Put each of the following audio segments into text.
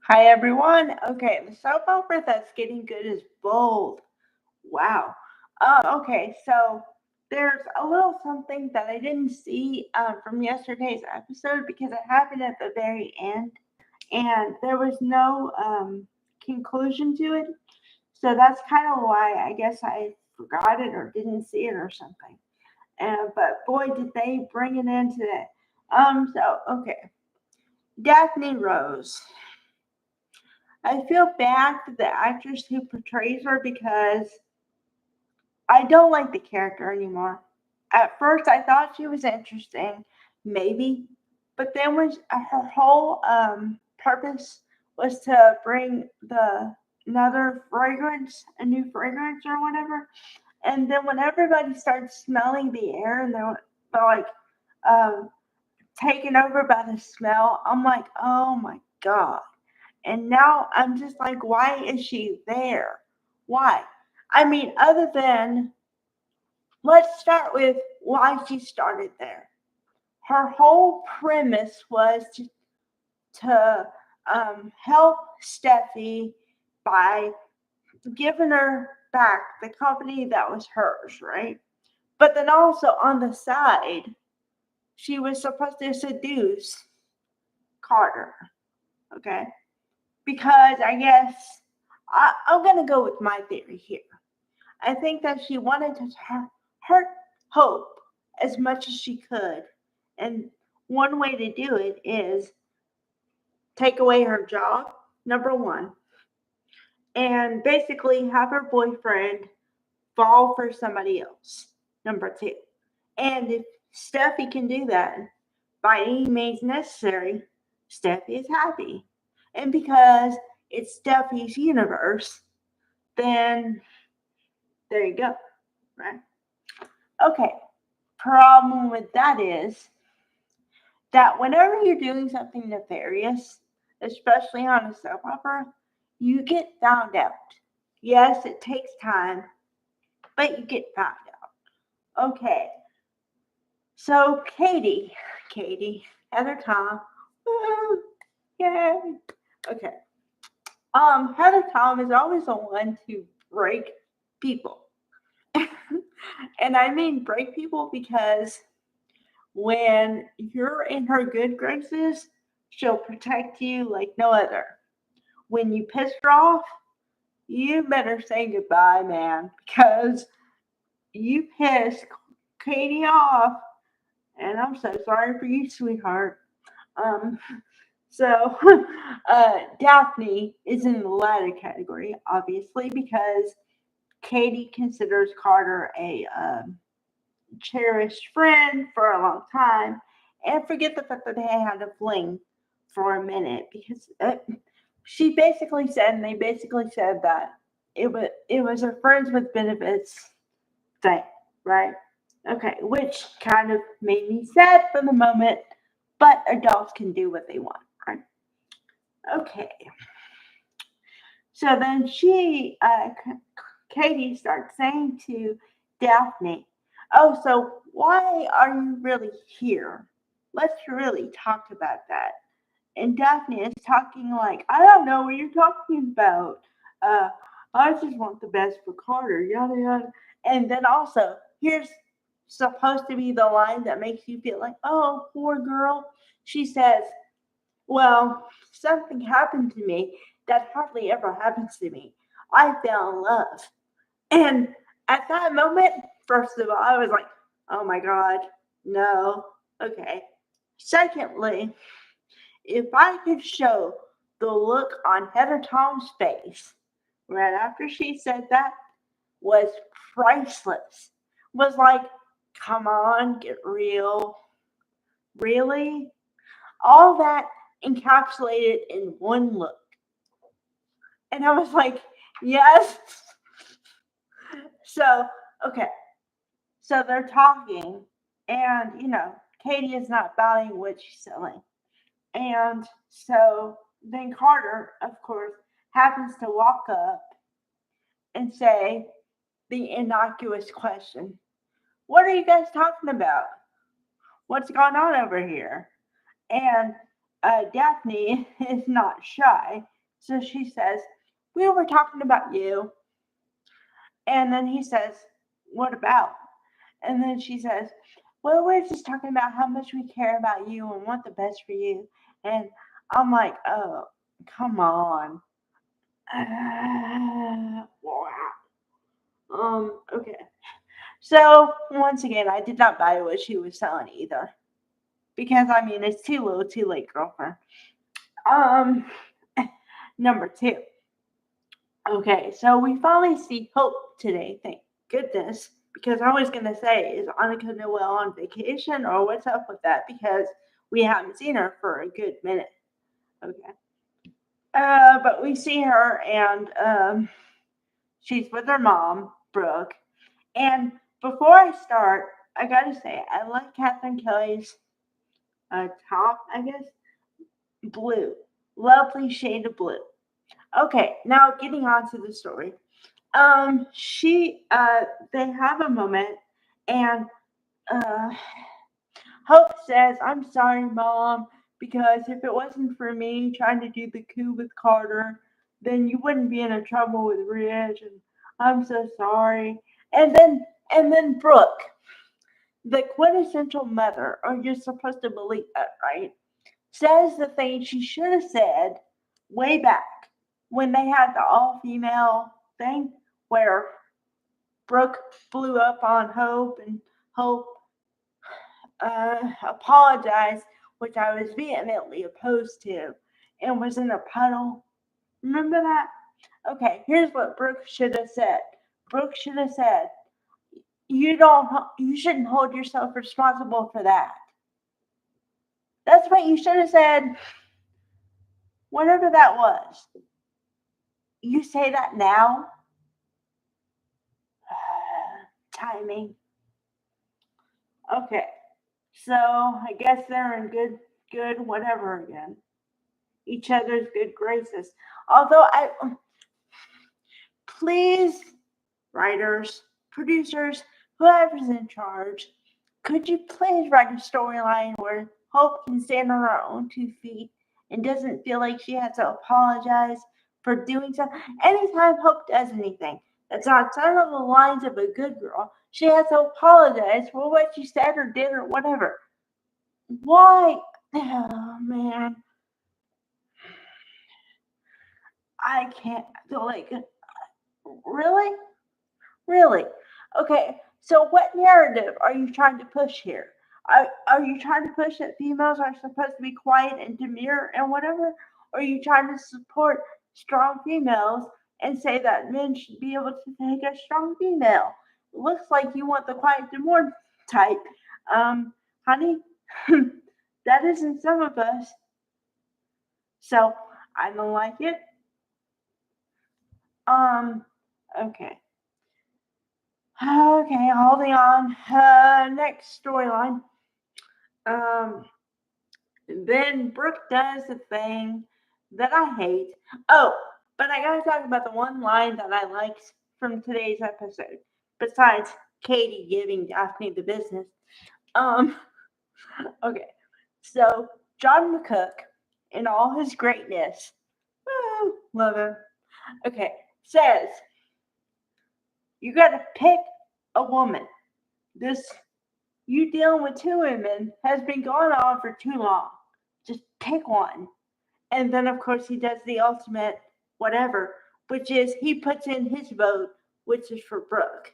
Hi everyone. Okay, the soap opera that's getting good is Bold. Wow. Okay, so there's a little something that I didn't see from yesterday's episode because it happened at the very end, and there was no conclusion to it. So that's kind of why I guess I forgot it or didn't see it or something. But boy, did they bring it into it. Okay, Daphne Rose. I feel bad for the actress who portrays her because I don't like the character anymore. At first, I thought she was interesting, maybe, but then when her whole purpose was to bring another fragrance, a new fragrance or whatever, and then when everybody started smelling the air and they're like um, taken over by the smell, I'm like, oh my god. And now I'm just like, why is she there? Why? I mean, other than, let's start with why she started there. Her whole premise was to help Steffi by giving her back the company that was hers, right? But then also on the side, she was supposed to seduce Carter, okay? Because I guess I'm going to go with my theory here. I think that she wanted to hurt Hope as much as she could. And one way to do it is take away her job, number one, and basically have her boyfriend fall for somebody else, number two. And if Steffi can do that by any means necessary, Steffi is happy. And because it's Steffi's universe, then there you go, right? Okay, problem with that is that whenever you're doing something nefarious, especially on a soap opera, you get found out. Yes, it takes time, but you get found out. Okay, so Katie, Heather Tom, woo, yay. Okay, Heather Tom is always the one to break people, and I mean break people because when you're in her good graces, she'll protect you like no other. When you piss her off, you better say goodbye, man, because you pissed Katie off, and I'm so sorry for you, sweetheart. Um, so, Daphne is in the latter category, obviously, because Katie considers Carter a cherished friend for a long time, and forget the fact that they had a fling for a minute because she basically said, and they basically said that it was a friends with benefits thing, right? Okay, which kind of made me sad for the moment, but adults can do what they want, right? Okay, so then Katie starts saying to Daphne, "Oh, so why are you really here? Let's really talk about that." And Daphne is talking like, "I don't know what you're talking about. Uh, I just want the best for Carter, yada yada." And then also, here's supposed to be the line that makes you feel like, "Oh, poor girl." She says, "Well, something happened to me that hardly ever happens to me. I fell in love." And at that moment, first of all, I was like, oh my God, no. Okay. Secondly, if I could show the look on Heather Tom's face right after she said that was priceless. Was like, come on, get real. Really? All that encapsulated in one look. And I was like, yes. So, okay. So they're talking, and Katie is not buying what she's selling. And so then Carter, of course, happens to walk up and say the innocuous question: "What are you guys talking about? What's going on over here?" And Daphne is not shy. So she says, "We were talking about you." And then he says, "What about?" And then she says, "Well, we're just talking about how much we care about you and want the best for you." And I'm like, "Oh, come on." Wow. Okay. So once again, I did not buy what she was selling either. Because I mean it's too little, too late, girlfriend. Um Number two. Okay, so we finally see Hope today, thank goodness. Because I was gonna say, is Annika Noel on vacation or what's up with that? Because we haven't seen her for a good minute. Okay. But we see her and she's with her mom, Brooke. And before I start, I gotta say, I like Catherine Kelly's top, I guess. Blue. Lovely shade of blue. Okay, now getting on to the story. They have a moment and uh, Hope says, "I'm sorry, Mom, because if it wasn't for me trying to do the coup with Carter, then you wouldn't be in a trouble with Rich, and I'm so sorry." And then Brooke, the quintessential mother, or you're supposed to believe that, right? Says the thing she should have said way back when they had the all female thing where Brooke blew up on Hope and Hope apologized, which I was vehemently opposed to, and was in a puddle. Remember that? Okay, here's what Brooke should have said. Brooke should have said, You shouldn't hold yourself responsible for that." That's what you should have said, whatever that was. You say that now? Timing. Okay, so I guess they're in good whatever again. Each other's good graces. Although please, writers, producers, whoever's in charge, could you please write a storyline where Hope can stand on her own 2 feet and doesn't feel like she has to apologize for doing something? Anytime Hope does anything that's outside of the lines of a good girl, she has to apologize for what she said or did or whatever. Why? Oh, man. I can't. Like, really? Really? Okay, so what narrative are you trying to push here? Are you trying to push that females are supposed to be quiet and demure and whatever? Or are you trying to support strong females and say that men should be able to take a strong female? It looks like you want the quiet demure type. Honey, that isn't some of us. So I don't like it. Um, okay. Okay, holding on. Next storyline. Um, then Brooke does the thing that I hate. Oh, but I gotta talk about the one line that I liked from today's episode. Besides Katie giving Daphne the business. Um, okay. So John McCook, in all his greatness, love him. Okay, says you gotta pick a woman. This You dealing with two women has been going on for too long. Just pick one. And then, of course, he does the ultimate whatever, which is he puts in his vote, which is for Brooke.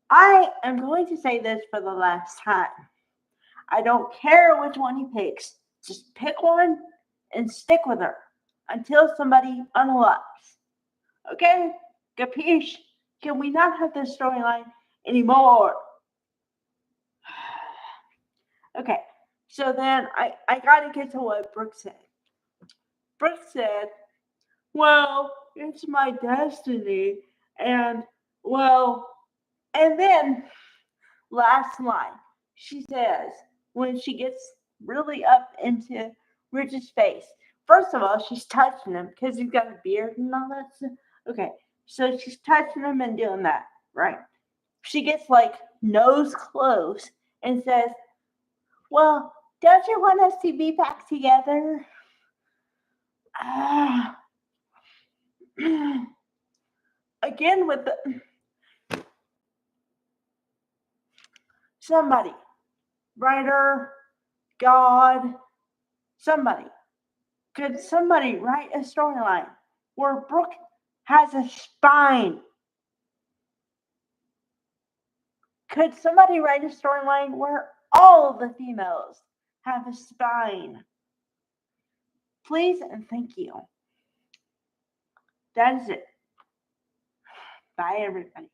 I am going to say this for the last time. I don't care which one he picks. Just pick one and stick with her until somebody unlocks. Okay? Capiche? Can we not have this storyline anymore? Okay, so then I gotta get to what Brooke said. Brooke said, "Well, it's my destiny," and well, and then last line, she says, when she gets really up into Rich's face. First of all, she's touching him because he's got a beard and all that stuff. Okay, so she's touching him and doing that, right? She gets like nose close and says, "Well, don't you want us to be back together?" again with somebody, writer, God, somebody. Could somebody write a storyline where Brooke has a spine? Could somebody write a storyline where all of the females have a spine? Please and thank you. That is it. Bye, everybody.